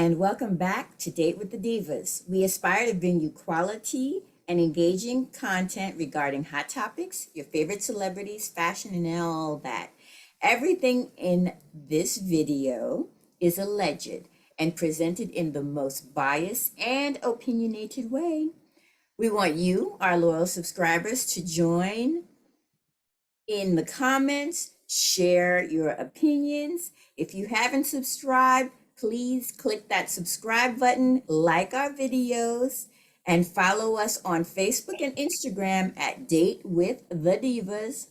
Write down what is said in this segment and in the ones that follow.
and welcome back to Date with the Divas. We aspire to bring you quality and engaging content regarding hot topics, your favorite celebrities, fashion, and all that. Everything in this video is alleged and presented in the most biased and opinionated way. We want you, our loyal subscribers, to join in the comments, share your opinions. If you haven't subscribed, please click that subscribe button, like our videos, and follow us on Facebook and Instagram at Date with the Divas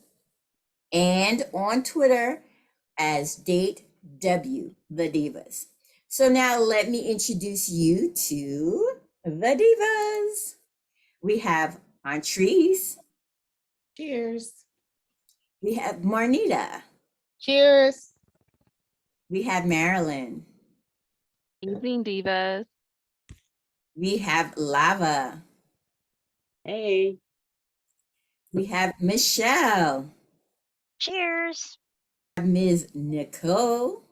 and on Twitter as Date W the Divas. So now let me introduce you to the Divas. We have Antrese. Cheers. We have Marnita. Cheers. We have Marilyn. Evening Divas. We have Lava. Hey. We have Michelle. Cheers. Ms. Nicole.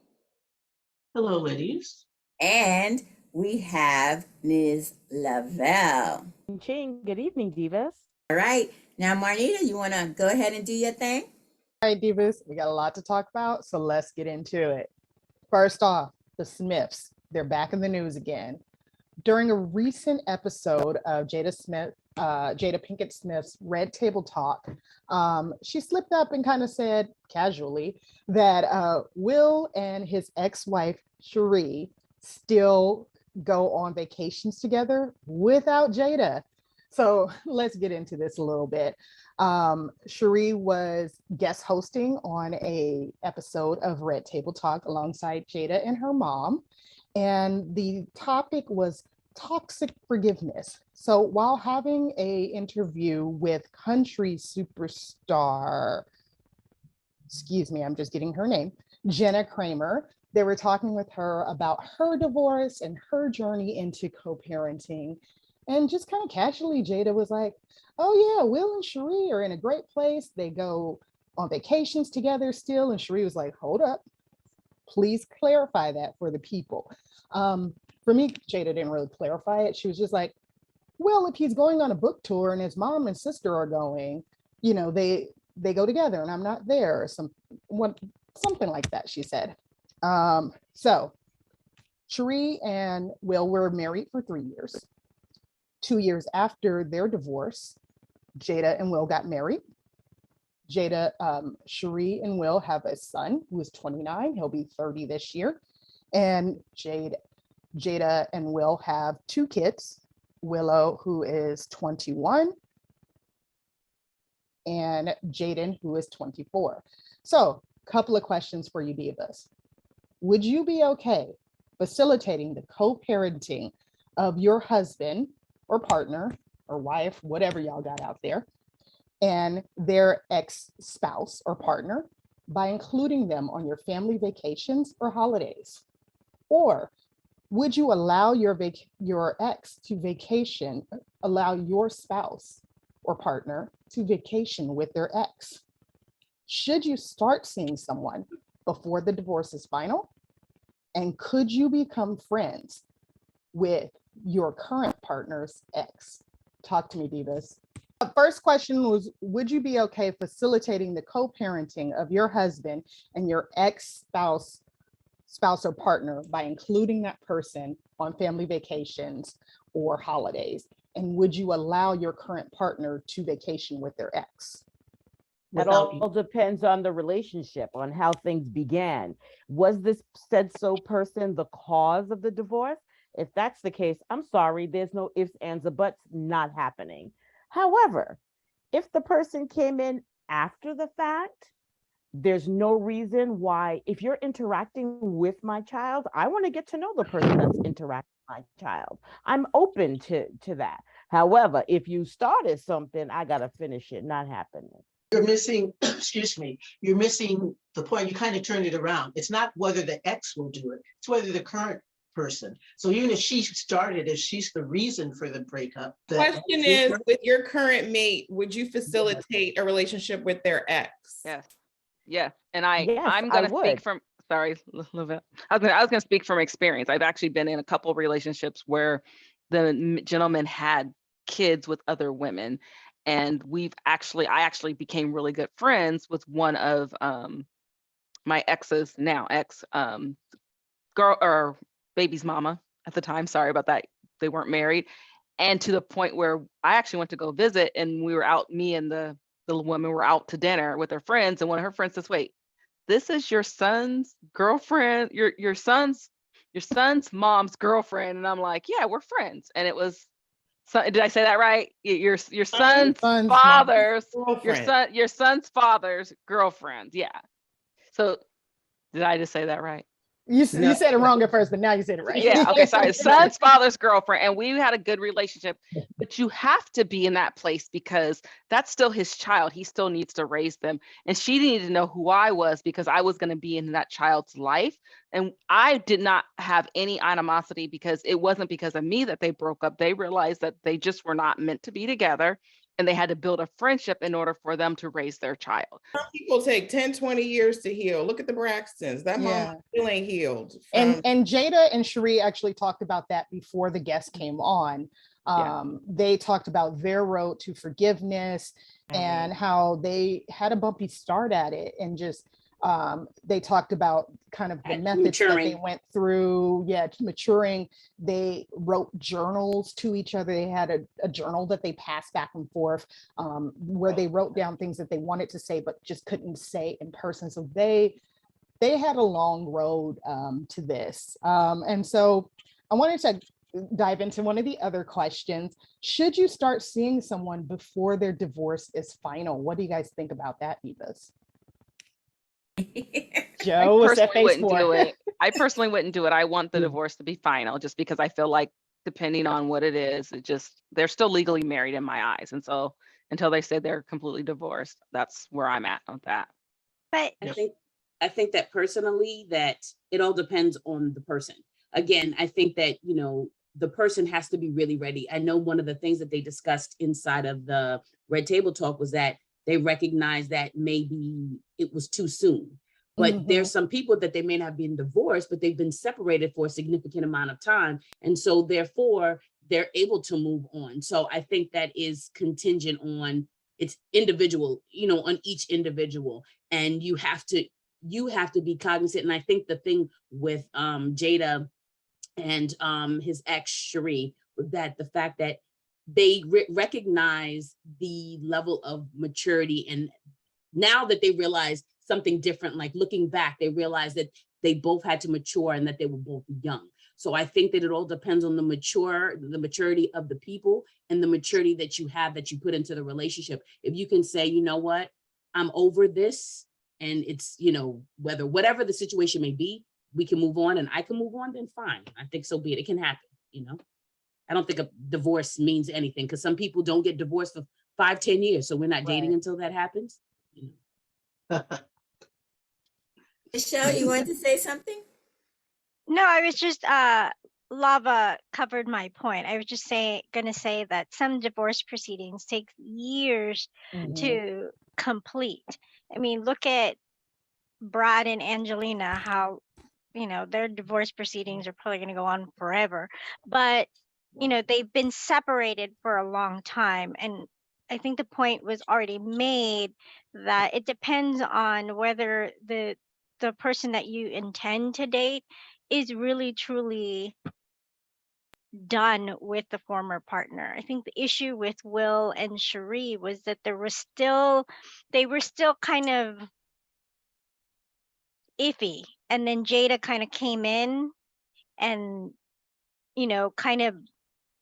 Hello, ladies. And we have Ms. Lavelle. Ching, good evening, Divas. All right. Now, Marnita, you want to go ahead and do your thing? All right, Divas, we got a lot to talk about, so let's get into it. First off, the Smiths. They're back in the news again. During a recent episode of Jada Pinkett Smith's Red Table Talk, she slipped up and kind of said casually that Will and his ex-wife, Sheree, still go on vacations together without Jada. So let's get into this a little bit. Sheree was guest hosting on a episode of Red Table Talk alongside Jada and her mom. And the topic was toxic forgiveness. So while having a interview with country superstar, excuse me, I'm just getting her name, Jenna Kramer, they were talking with her about her divorce and her journey into co-parenting. And just kind of casually, Jada was like, oh yeah, Will and Sheree are in a great place. They go on vacations together still. And Sheree was like, hold up, please clarify that for the people. For me, Jada didn't really clarify it. She was just like, well, if he's going on a book tour and his mom and sister are going, you know, they go together and I'm not there, or something like that, she said. So Sheree and Will were married for 3 years. 2 years after their divorce, Jada and Will got married. Sheree and Will have a son who is 29. He'll be 30 this year. And Jada and Will have 2 kids, Willow, who is 21, and Jaden, who is 24. So a couple of questions for you, Divas. Would you be okay facilitating the co-parenting of your husband or partner or wife, whatever y'all got out there, and their ex-spouse or partner by including them on your family vacations or holidays? Or would you allow your ex to vacation, allow your spouse or partner to vacation with their ex? Should you start seeing someone before the divorce is final? And could you become friends with your current partner's ex? Talk to me, Divas. The first question was, would you be okay facilitating the co-parenting of your husband and your ex-spouse or partner by including that person on family vacations or holidays? And would you allow your current partner to vacation with their ex? That all depends on the relationship, on how things began. Was this said so person the cause of the divorce? If that's the case, I'm sorry, there's no ifs, ands, or buts, not happening. However, if the person came in after the fact, there's no reason why. If you're interacting with my child, I want to get to know the person that's interacting with my child. I'm open to that. However, if you started something, I got to finish it, not happening. You're missing, excuse me, you're missing the point. You kind of turned it around. It's not whether the ex will do it, it's whether the current person. So even if she started, if she's the reason for the breakup. The question is, with your current mate, would you facilitate a relationship with their ex? Yes. Yeah. And I'm gonna speak sorry, little bit. I was gonna speak from experience. I've actually been in a couple relationships where the gentleman had kids with other women, and I actually became really good friends with one of my ex's, now ex, girl or baby's mama at the time. Sorry about that. They weren't married. And to the point where I actually went to go visit, and we were out, me and the woman were out to dinner with her friends, and one of her friends says, wait, this is your son's girlfriend, your son's mom's girlfriend. And I'm like, yeah, we're friends. And it was, so did I say that right? Your son's Son's father's, Girlfriend. your son's father's girlfriend. Yeah. So did I just say that right? You No. said it wrong at first, but now you said it right. Yeah, okay, sorry. Son's father's girlfriend, and we had a good relationship. But you have to be in that place because that's still his child. He still needs to raise them. And she needed to know who I was because I was going to be in that child's life. And I did not have any animosity because it wasn't because of me that they broke up. They realized that they just were not meant to be together, and they had to build a friendship in order for them to raise their child. Some people take 10, 20 years to heal. Look at the Braxtons. That Yeah. mom still ain't healed. And Jada and Sheree actually talked about that before the guest came on. Yeah. They talked about their road to forgiveness and how they had a bumpy start at it, and just they talked about kind of the methods that they went through. Yeah, maturing. They wrote journals to each other. They had a journal that they passed back and forth, where they wrote down things that they wanted to say but just couldn't say in person. So they had a long road to this. And so I wanted to dive into one of the other questions. Should you start seeing someone before their divorce is final? What do you guys think about that, Divas? Joe, what's that face for? I personally wouldn't do it. I want the divorce to be final just because I feel like depending on what it is, they're still legally married in my eyes. And so until they say they're completely divorced, that's where I'm at with that. But I think that personally that it all depends on the person. Again, I think that, the person has to be really ready. I know one of the things that they discussed inside of the Red Table Talk was that they recognized that maybe it was too soon. But there's some people that they may not have been divorced, but they've been separated for a significant amount of time. And so therefore, they're able to move on. So I think that is contingent on it's individual, on each individual. And you have to be cognizant. And I think the thing with Jada and his ex Sheree, that the fact that they recognize the level of maturity, and now that they realize something different, like looking back, they realize that they both had to mature and that they were both young. So I think that it all depends on the maturity of the people and the maturity that you put into the relationship. If you can say, you know what, I'm over this, and it's, whatever the situation may be, we can move on and I can move on, then fine. I think so be it. It can happen, I don't think a divorce means anything because some people don't get divorced for 5-10 years. So we're not dating until that happens. Michelle, you wanted to say something? No, I was just Lava covered my point. I was just gonna say that some divorce proceedings take years to complete. I mean, look at Brad and Angelina, how their divorce proceedings are probably gonna go on forever. But they've been separated for a long time, and I think the point was already made that it depends on whether the person that you intend to date is really truly done with the former partner. I think the issue with Will and Sheree was that they were still kind of iffy, and then Jada kind of came in and kind of,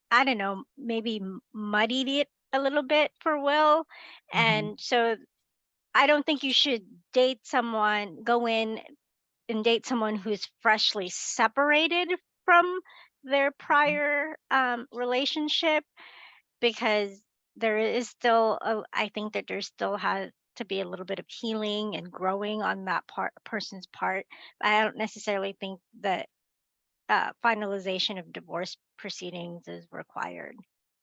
I don't know, maybe muddied it a little bit for Will. And so I don't think you should go in and date someone who's freshly separated from their prior relationship, because there is still I think that there still has to be a little bit of healing and growing on that person's part. I don't necessarily think that finalization of divorce proceedings is required.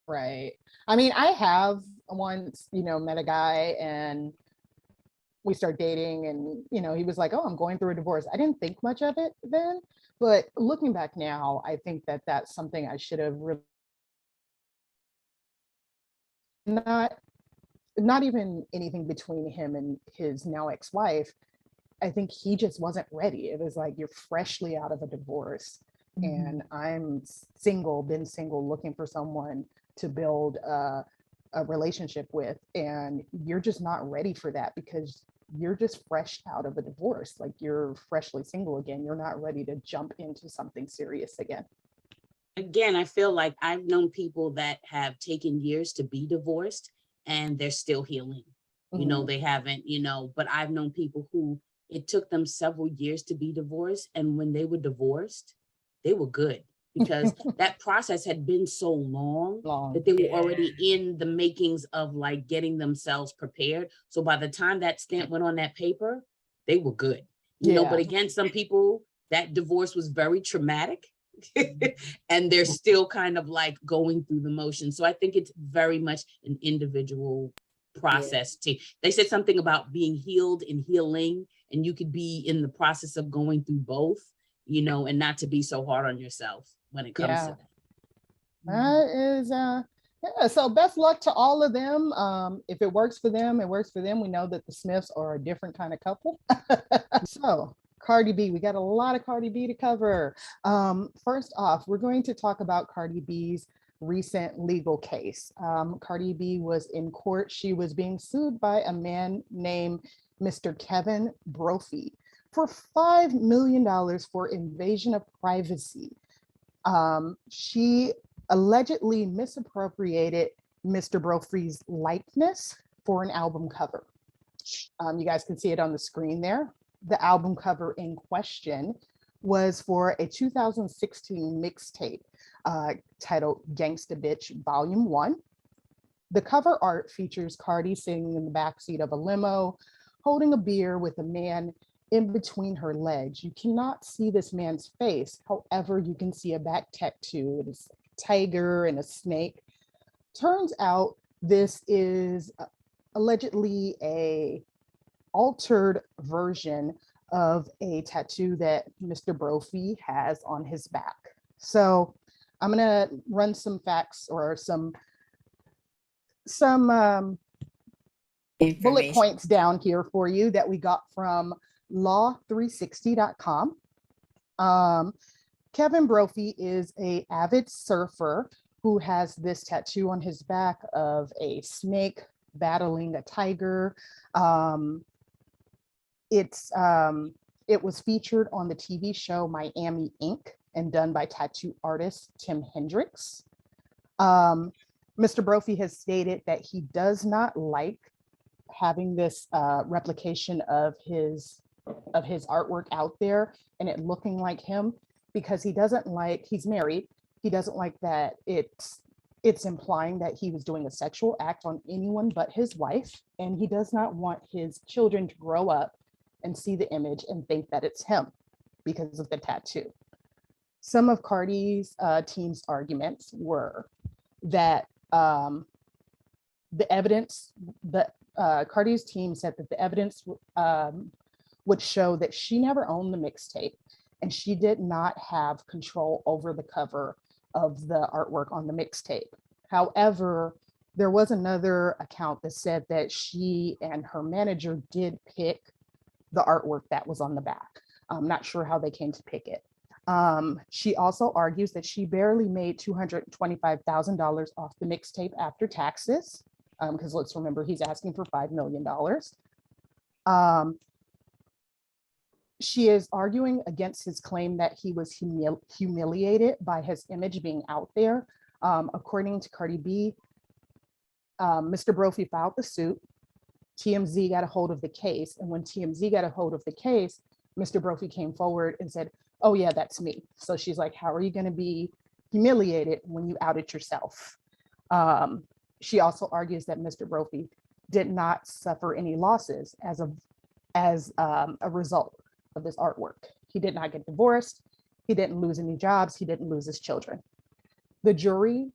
Right. I mean, I have once, met a guy, and we start dating, and he was like, oh, I'm going through a divorce. I didn't think much of it then, but looking back now, I think that that's something I should have really not even anything between him and his now ex-wife. I think he just wasn't ready. It was like, you're freshly out of a divorce, and I'm single, been single, looking for someone to build a relationship with, and you're just not ready for that because you're just fresh out of a divorce. Like, you're freshly single again. You're not ready to jump into something serious again. Again, I feel like I've known people that have taken years to be divorced and they're still healing. They haven't, but I've known people who it took them several years to be divorced. And when they were divorced, they were good because that process had been so long that they were already in the makings of like getting themselves prepared. So by the time that stamp went on that paper, they were good. But again, some people, that divorce was very traumatic. And they're still kind of like going through the motions. So I think it's very much an individual process too. They said something about being healed and healing, and you could be in the process of going through both, and not to be so hard on yourself when it comes to that. That is so best luck to all of them. If it works for them, it works for them. We know that the Smiths are a different kind of couple. So Cardi B, we got a lot of Cardi B to cover. First off, we're going to talk about Cardi B's recent legal case. Cardi B was in court. She was being sued by a man named Mr. Kevin Brophy for $5 million for invasion of privacy. She allegedly misappropriated Mr. Brophy's likeness for an album cover. You guys can see it on the screen there. The album cover in question was for a 2016 mixtape titled Gangsta Bitch Volume 1. The cover art features Cardi sitting in the backseat of a limo, holding a beer with a man in between her legs. You cannot see this man's face. However, you can see a back tattoo. It is a tiger and a snake. Turns out this is allegedly a altered version of a tattoo that Mr. Brophy has on his back. So I'm gonna run some facts or some bullet points down here for you that we got from law360.com. Kevin Brophy is an avid surfer who has this tattoo on his back of a snake battling a tiger. It was featured on the TV show Miami Ink and done by tattoo artist Tim Hendricks. Mr. Brophy has stated that he does not like having this replication of his artwork out there and it looking like him because he doesn't like, he's married, he doesn't like that it's implying that he was doing a sexual act on anyone but his wife, and he does not want his children to grow up and see the image and think that it's him because of the tattoo. Some of Cardi's team's arguments were that the evidence, Cardi's team said that the evidence would show that she never owned the mixtape and she did not have control over the cover of the artwork on the mixtape. However, there was another account that said that she and her manager did pick the artwork that was on the back. I'm not sure how they came to pick it. She also argues that she barely made $225,000 off the mixtape after taxes, because let's remember he's asking for $5 million. She is arguing against his claim that he was humiliated by his image being out there. According to Cardi B, Mr. Brophy filed the suit. TMZ got a hold of the case. And when TMZ got a hold of the case, Mr. Brophy came forward and said, oh yeah, that's me. So she's like, how are you gonna be humiliated when you outed yourself? She also argues that Mr. Brophy did not suffer any losses as a result of this artwork. He did not get divorced. He didn't lose any jobs. He didn't lose his children. The jury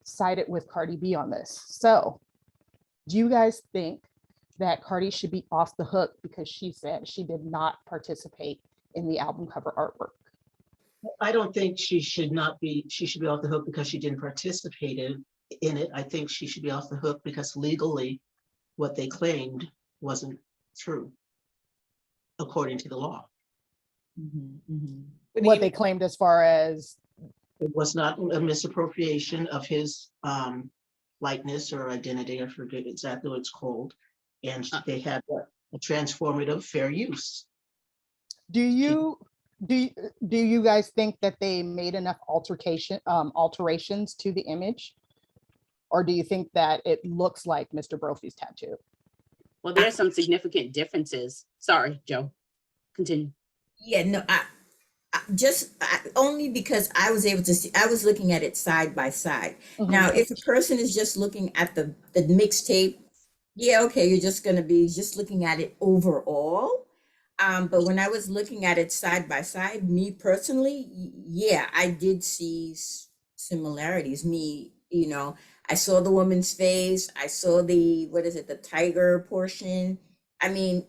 sided with Cardi B on this. So do you guys think that Cardi should be off the hook because she said she did not participate in the album cover artwork. I don't think she should be off the hook because she didn't participate in it. I think she should be off the hook because legally what they claimed wasn't true, according to the law. What they claimed as far as it was not a misappropriation of his likeness or identity. I forget exactly what it's called. And they had a transformative fair use. Do you guys think that they made enough alterations to the image? Or do you think that it looks like Mr. Brophy's tattoo? Well, there are some significant differences. Sorry, Joe. Continue. Yeah, no, only because I was able to see, I was looking at it side by side. Now, if a person is just looking at the mixtape, yeah, okay, you're just going to be just looking at it overall. But when I was looking at it side by side, me personally, yeah, I did see similarities. I saw the woman's face. I saw the tiger portion. I mean,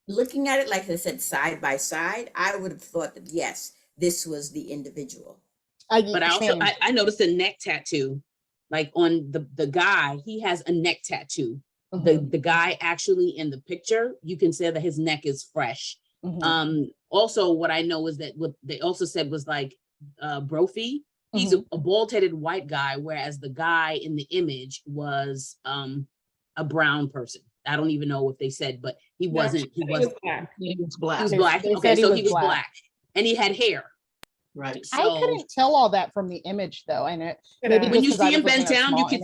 looking at it, like I said, side by side, I would have thought that, yes, this was the individual. But I noticed a neck tattoo, like on the guy, he has a neck tattoo. The guy actually in the picture, you can say that his neck is fresh. Also, what I know is that what they also said was like Brophy, he's a bald-headed white guy, whereas the guy in the image was a brown person. I don't even know what they said, but he wasn't. He was black. He was black. He was black. Okay, so he was black, and he had hair. Right. So, I couldn't tell all that from the image, though. And when you see him bent down, you can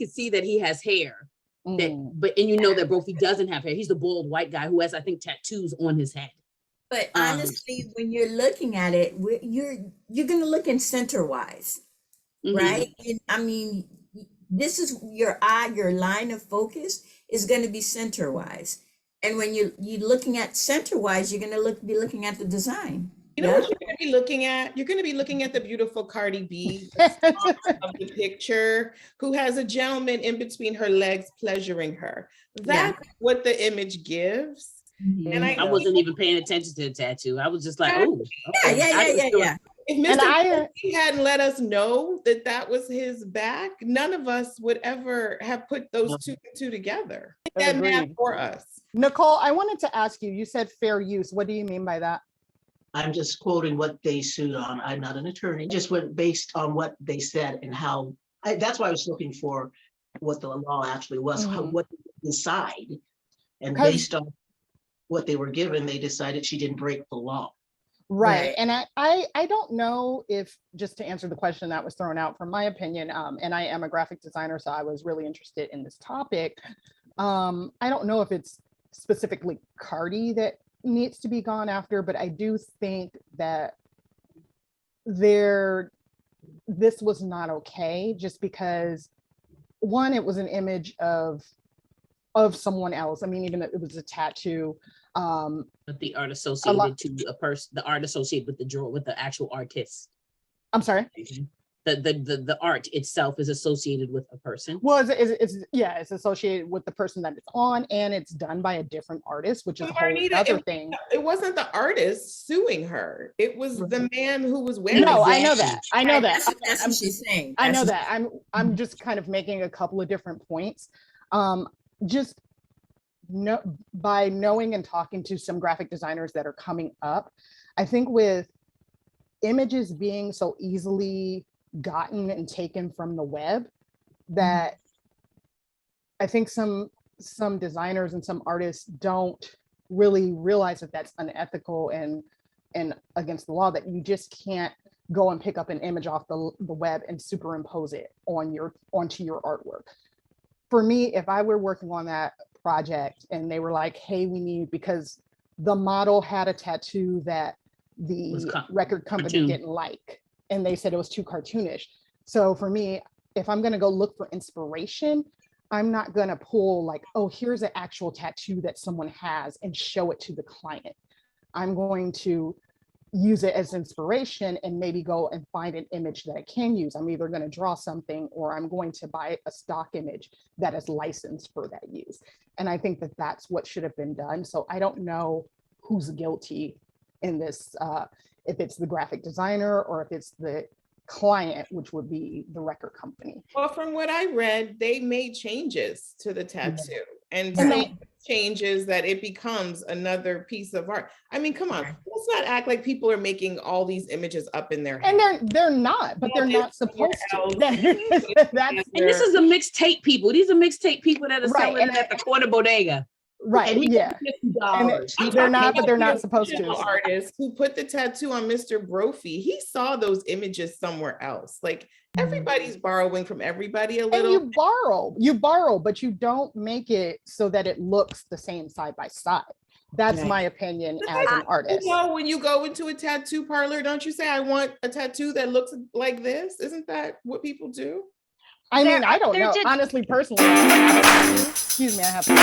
see that he has hair. And you know that Brophy doesn't have hair. He's the bald white guy who has, I think, tattoos on his head. But honestly, when you're looking at it, you're going to look in center wise, right? I mean, this is your line of focus is going to be center wise. And when you're looking at center wise, you're going to be looking at the design. You know what you're going to be looking at? You're going to be looking at the beautiful Cardi B of the picture, who has a gentleman in between her legs pleasuring her. That's what the image gives. And I wasn't even paying attention to the tattoo. I was just like, oh, okay. Yeah. If Mr. Brophy hadn't let us know that was his back, none of us would ever have put those two together. That math for us. Nicole, I wanted to ask you, you said fair use. What do you mean by that? I'm just quoting what they sued on. I'm not an attorney. Just went based on what they said and how. That's why I was looking for what the law actually was, what they decide, and based on what they were given, they decided she didn't break the law. Right. And I don't know if, just to answer the question that was thrown out, from my opinion, and I am a graphic designer, so I was really interested in this topic. I don't know if it's specifically Cardi that needs to be gone after, but I do think that this was not okay, just because one, it was an image of someone else. I mean, even if it was a tattoo. But the art associated to a person, the art associated with the actual artist. I'm sorry. The art itself is associated with a person. Well, it's associated with the person that it's on, and it's done by a different artist, which is a whole other thing. It wasn't the artist suing her. It was the man who was wearing. No, I know that. That's what she's saying. I know that. I'm just kind of making a couple of different points. By knowing and talking to some graphic designers that are coming up, I think with images being so easily gotten and taken from the web, that I think some designers and some artists don't really realize that that's unethical and against the law, that you just can't go and pick up an image off the web and superimpose it onto your artwork. For me, if I were working on that project and they were like, hey, we need, because the model had a tattoo that the record company didn't like, and they said it was too cartoonish. So for me, if I'm going to go look for inspiration, I'm not going to pull like, oh, here's an actual tattoo that someone has and show it to the client. I'm going to use it as inspiration and maybe go and find an image that I can use. I'm either going to draw something or I'm going to buy a stock image that is licensed for that use. And I think that that's what should have been done. So I don't know who's guilty in this, if it's the graphic designer or if it's the client, which would be the record company. Well, from what I read, they made changes to the tattoo. And And so they- changes that it becomes another piece of art. I mean, come on, let's not act like people are making all these images up in their And head. they're not, but they're not supposed to. That's And this is the mixtape people. These are mixtape people that are Right, selling and it at the corner bodega. right, And he yeah. got $50. And they're not, but they're not The supposed original to. artist who put the tattoo on Mr. Brophy, he saw those images somewhere else. Like everybody's borrowing from everybody a And little. you borrow, but you don't make it so that it looks the same side by side. That's Right. my opinion as an artist. You know, when you go into a tattoo parlor, don't you say, I want a tattoo that looks like this? Isn't that what people do? I mean, I don't there know. did- Honestly, personally, excuse me, I have to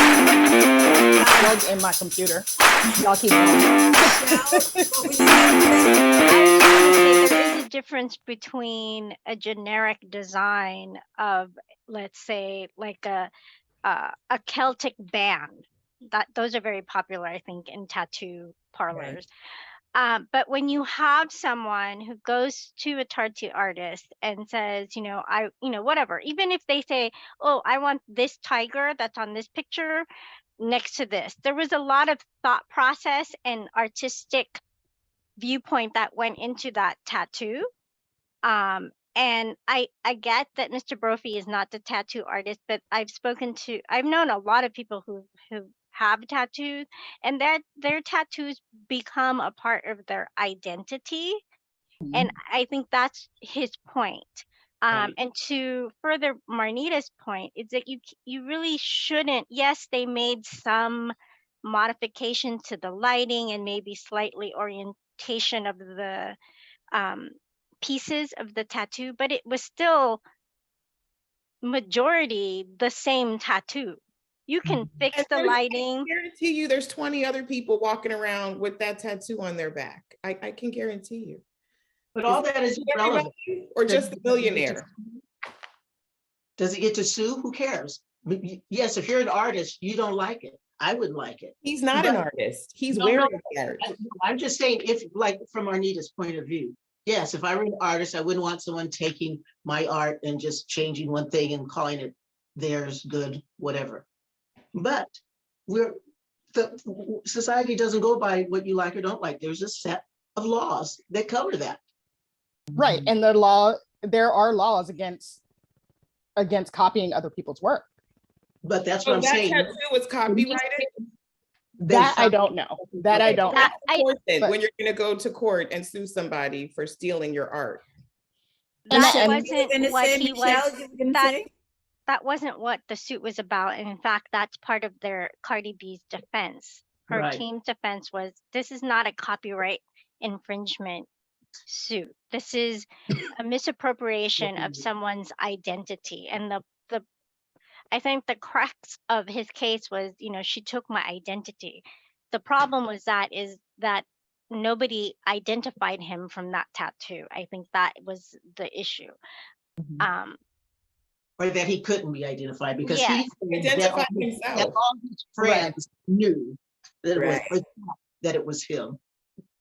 plug in my computer. Y'all keep going. There is a difference between a generic design of, let's say, like a Celtic band. That those are very popular, I think, in tattoo parlors. But when you have someone who goes to a tattoo artist and says, whatever, even if they say, oh, I want this tiger that's on this picture next to this, there was a lot of thought process and artistic viewpoint that went into that tattoo. And I get that Mr. Brophy is not the tattoo artist, but I've known a lot of people who have tattoos, and their tattoos become a part of their identity. And I think that's his point. Right. And to further Marnita's point, is that you really shouldn't. Yes, they made some modification to the lighting and maybe slightly orientation of the pieces of the tattoo, but it was still majority the same tattoo. You can fix And the I lighting. guarantee you there's 20 other people walking around with that tattoo on their back. I can guarantee you. But all that is irrelevant. Everybody or just the millionaire? Does he get to sue? Who cares? Yes, if you're an artist, you don't like it. I wouldn't like it. He's not an But- artist. He's No, wearing no, art. I'm just saying, if like from Arnita's point of view, yes, if I were an artist, I wouldn't want someone taking my art and just changing one thing and calling it theirs, good, whatever. But the society doesn't go by what you like or don't like. There's a set of laws that cover that. Right, and there are laws against copying other people's work. But that's So what I'm that saying. tattoo was copyrighted? That I don't know. That I don't know. That- I- Of course then, But- when you're gonna go to court and sue somebody for stealing your art. And That I- and- wasn't what he Michelle, was. you were gonna that- say? That wasn't what the suit was about. And in fact, that's part of their Cardi B's defense. Her Right. team's defense was, this is not a copyright infringement suit. This is a misappropriation of someone's identity. And I think the crux of his case was, she took my identity. The problem was that nobody identified him from that tattoo. I think that was the issue. Or that he couldn't be identified because Yes. he Identify that himself. all his friends knew that Right. it was him.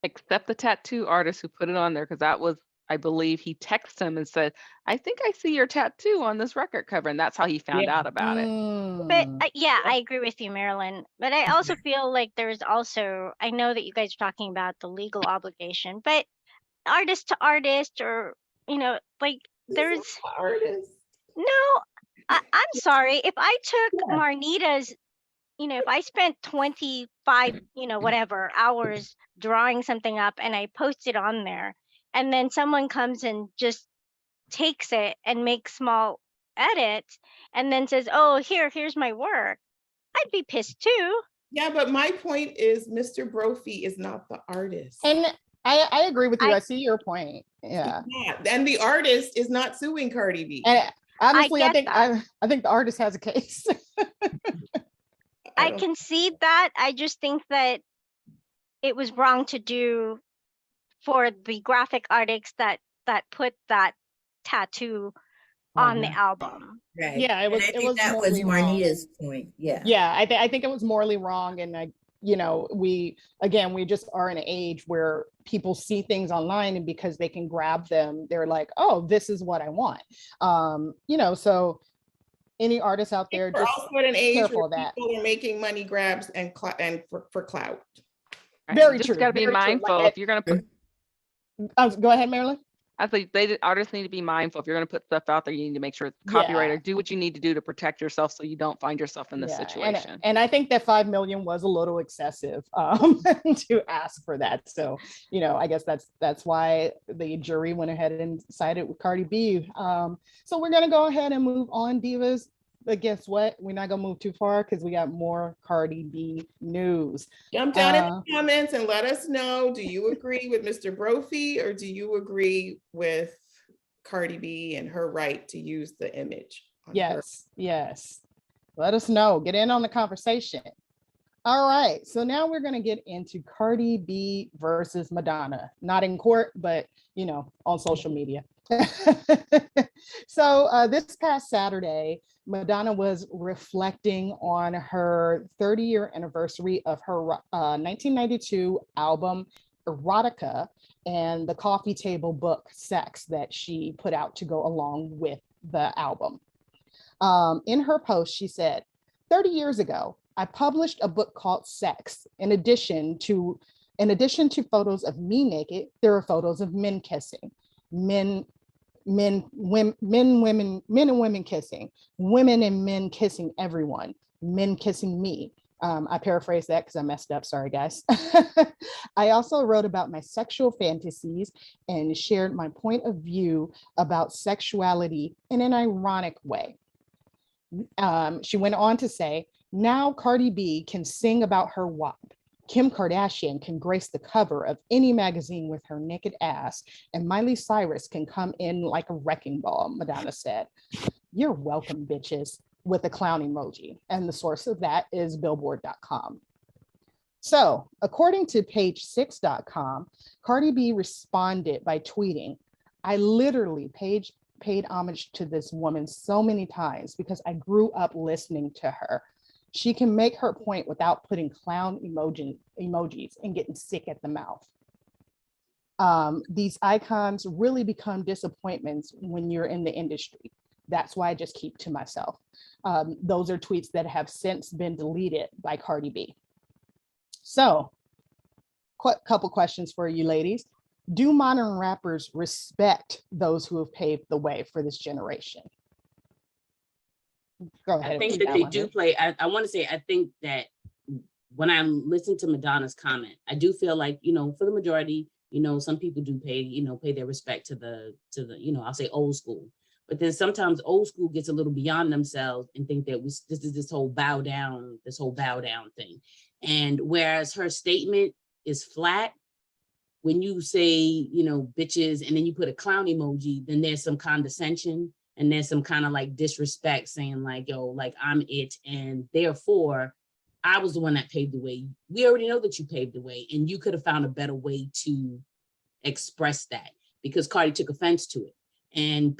Except the tattoo artist who put it on there, because that was, I believe, he texted him and said, I think I see your tattoo on this record cover. And that's how he found Yeah. out about it. But Mm. yeah, I agree with you, Marilyn. But I also feel like there's also, I know that you guys are talking about the legal obligation, but artist to artist, or, like there's Artist. no, I'm sorry. If I took Marnita's, if I spent 25, whatever hours drawing something up and I post it on there, and then someone comes and just takes it and makes small edits and then says, oh, here's my work, I'd be pissed too. Yeah, but my point is Mr. Brophy is not the artist. And I agree with you. I- I see your point. Yeah. Yeah, and the artist is not suing Cardi B. And honestly, I get think that. I think the artist has a case. I don't- concede that. I just think that it was wrong to do for the graphic artists that put that tattoo on the album. Right. Yeah, And I think that was morally wrong. Marnita's point. Yeah. Yeah, I think it was morally wrong, and we just are in an age where people see things online, and because they can grab them, they're like, oh, this is what I want. So any artists out there, We're just also at an age careful where of that. people are making money grabs and for clout. Right? Very Just true. got to be very true. mindful Like, if you're going to put. go ahead, Marilyn. I think artists need to be mindful. If you're going to put stuff out there, you need to make sure it's Yeah. copyrighted. Do what you need to do to protect yourself so you don't find yourself in this situation. And I think that 5 million was a little excessive to ask for that. So, I guess that's why the jury went ahead and sided with Cardi B. So we're going to go ahead and move on, Divas. But guess what? We're not going to move too far because we got more Cardi B news. Jump down in the comments and let us know, do you agree with Mr. Brophy, or do you agree with Cardi B and her right to use the image? Yes. Let us know. Get in on the conversation. All right. So now we're going to get into Cardi B versus Madonna. Not in court, but, on social media. So this past Saturday, Madonna was reflecting on her 30-year anniversary of her 1992 album, Erotica, and the coffee table book, Sex, that she put out to go along with the album. In her post, she said, 30 years ago, I published a book called Sex. In addition to photos of me naked, there are photos of men kissing, men and women kissing, women and men kissing everyone, men kissing me. I paraphrased that because I messed up. Sorry, guys. I also wrote about my sexual fantasies and shared my point of view about sexuality in an ironic way. She went on to say, now Cardi B can sing about her WAP. Kim Kardashian can grace the cover of any magazine with her naked ass, and Miley Cyrus can come in like a wrecking ball, Madonna said. You're welcome, bitches, with a clown emoji. And the source of that is billboard.com. So, according to page6.com, Cardi B responded by tweeting, I literally paid homage to this woman so many times because I grew up listening to her. She can make her point without putting clown emojis and getting sick at the mouth. These icons really become disappointments when you're in the industry. That's why I just keep to myself. Those are tweets that have since been deleted by Cardi B. So, couple questions for you ladies. Do modern rappers respect those who have paved the way for this generation? Go ahead. I think that they do play. I want to say, I think that when I listen to Madonna's comment, I do feel like, for the majority, some people do pay their respect to the, I'll say old school. But then sometimes old school gets a little beyond themselves and think that this is this whole bow down thing. And whereas her statement is flat, when you say, bitches, and then you put a clown emoji, then there's some condescension. And there's some kind of like disrespect saying like, yo, like I'm it. And therefore, I was the one that paved the way. We already know that you paved the way, and you could have found a better way to express that, because Cardi took offense to it. And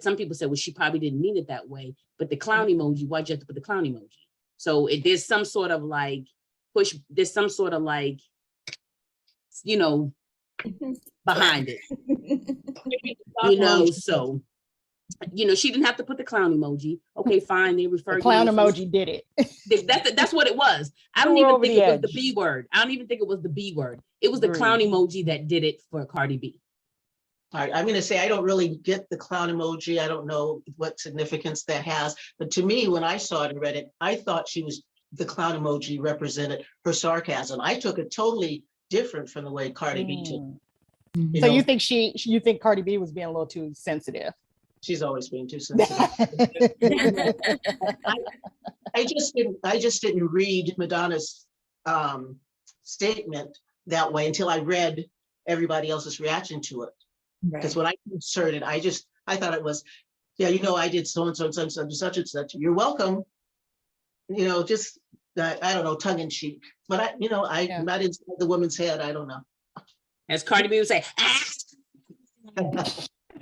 some people said, well, she probably didn't mean it that way. But the clown emoji, why'd you have to put the clown emoji? So there's some sort of like push, there's some sort of like, behind it. So she didn't have to put the clown emoji. Okay, fine. They referred the clown emoji did it. That's what it was. I don't even think it was the B word. I don't even think it was the B word. It was the clown emoji that did it for Cardi B. All right, I'm going to say I don't really get the clown emoji. I don't know what significance that has. But to me, when I saw it and read it, I thought the clown emoji represented her sarcasm. I took it totally different from the way Cardi B took it. So you think Cardi B was being a little too sensitive? She's always being too sensitive. I just didn't read Madonna's statement that way until I read everybody else's reaction to it. Because when I inserted, I thought it was, I did so and so and such and such. You're welcome. Just I don't know, tongue in cheek. But I'm not inside the woman's head. I don't know. As Cardi B would say, ah.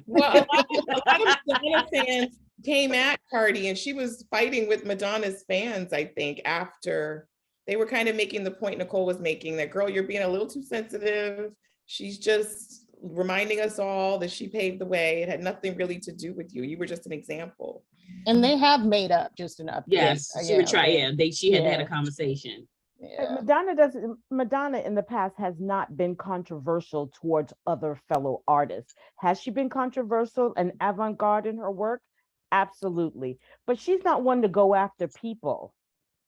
Well, a lot of Madonna fans came at Cardi, and she was fighting with Madonna's fans, I think, after they were kind of making the point Nicole was making, that, girl, you're being a little too sensitive. She's just reminding us all that she paved the way. It had nothing really to do with you. You were just an example. And they have made up just enough. Yes, she would try. Yeah, she had had a Yeah. conversation. Yeah. Madonna in the past has not been controversial towards other fellow artists. Has she been controversial and avant-garde in her work? Absolutely. But she's not one to go after people,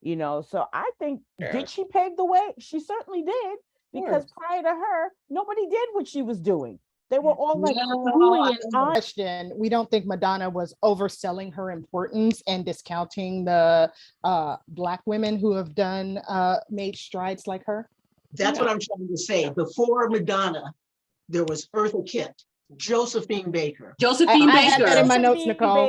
you know. So I think, Sure. did she pave the way? She certainly did, because prior to her, nobody did what she was doing. They were all like oohing and eyeing. Question, we don't think Madonna was overselling her importance and discounting the Black women who have done made strides like her? That's what I'm trying to say. Before Madonna, there was Eartha Kitt, Josephine Baker. Josephine I had Baker. that in my notes, Nicole.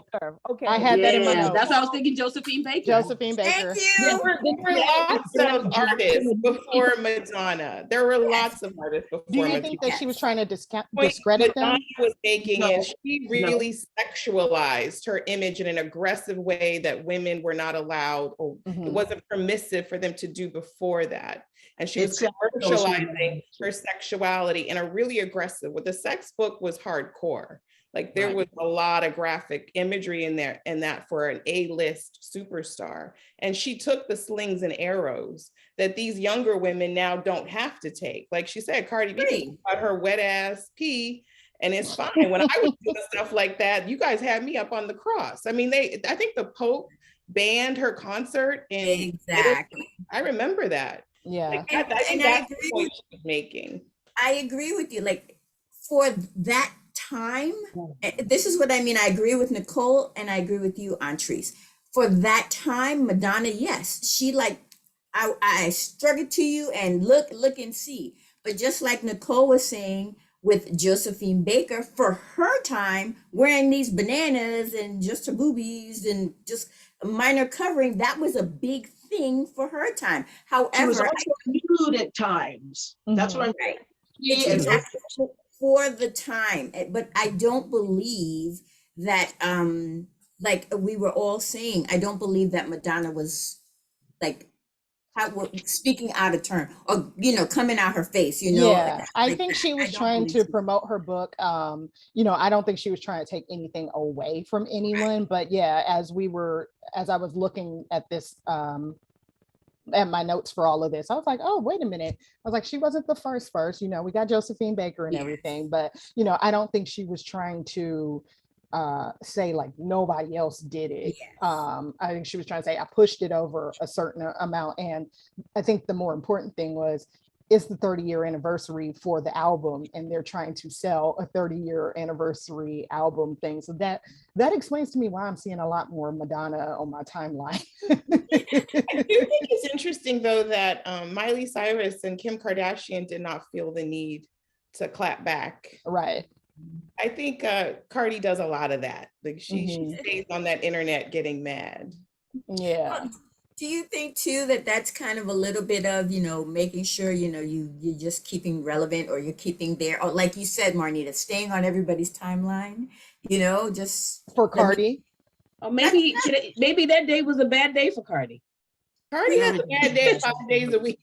Okay. I had that in my Yeah, notes. that's what I was thinking. Josephine Baker. Josephine Baker. Thank There you. were lots of artists before Madonna. There were lots of artists before Do you Madonna. think that she was trying to Point discredit them? Madonna was making No, is she really sexualized her image in an aggressive way that women were not allowed, or it wasn't permissive for them to do before that. And she was commercializing her sexuality in a really aggressive, with the sex book was hardcore. Like there was a lot of graphic imagery in there, and that for an A-list superstar. And she took the slings and arrows that these younger women now don't have to take. Like she said, Cardi B got her wet ass pee, and it's fine. When I was doing stuff like that, you guys had me up on the cross. I mean, I think the Pope banned her concert in Exactly. I remember that. Yeah. Like, I think that's the point she was making. I agree with you. Like for that time, this is what I mean. I agree with Nicole and I agree with you, Antrice. For that time, Madonna, yes, she like, I struck it to you and look and see. But just like Nicole was saying with Josephine Baker, for her time, wearing these bananas and just her boobies and just a minor covering, that was a big thing for her time. She was However, also nude at times. That's what I'm saying. it's for the time, but I don't believe that like we were all saying, I don't believe that Madonna was like speaking out of turn or coming out her face, Yeah, I like think that. she was trying to promote her book. I don't think she was trying to take anything away from anyone, but yeah, as I was looking at this at my notes for all of this, I was like, oh, wait a minute. I was like, she wasn't the first, we got Josephine Baker and everything, but I don't think she was trying to say like nobody else did it. I think she was trying to say I pushed it over a certain amount. And I think the more important thing was it's the 30-year anniversary for the album, and they're trying to sell a 30-year anniversary album thing. So that explains to me why I'm seeing a lot more Madonna on my timeline. I do think it's interesting though that Miley Cyrus and Kim Kardashian did not feel the need to clap back. Right. I think Cardi does a lot of that. Like she stays on that internet getting mad. Yeah. Do you think too that that's kind of a little bit of making sure you're just keeping relevant, or you're keeping there, or like you said, Marnita, staying on everybody's timeline, just for Cardi? Or maybe that day was a bad day for Cardi. Cardi has a bad day 5 days a week.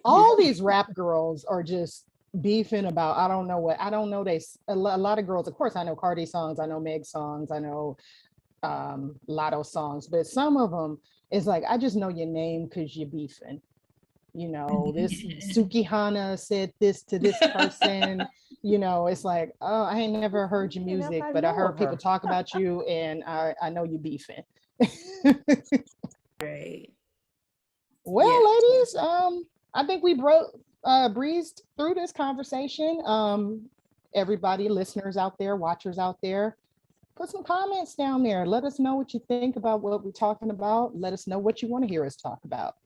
All these rap girls are just beefing about a lot of girls. Of course, I know Cardi songs, I know Meg songs, I know Lotto songs, but some of them is like, I just know your name because you're beefing. This Suki Hana said this to this person. It's like, oh, I ain't never heard your music, but I heard people talk about you, and I know you beefing. Right. Well, ladies, I think we breezed through this conversation. Everybody, listeners out there, watchers out there, put some comments down there. Let us know what you think about what we're talking about. Let us know what you want to hear us talk about.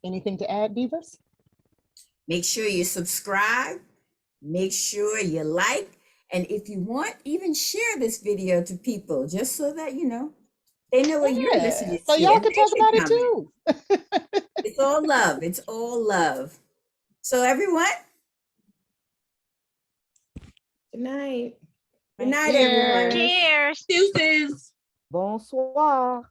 Anything to add, Divas? Make sure you subscribe. Make sure you like. And if you want, even share this video to people, just so that, they know what you're listening to. So y'all can talk about it too. It's all love. It's all love. So everyone, Good night. Good night, Cheers. everyone. Cheers. Deuces. Bonsoir.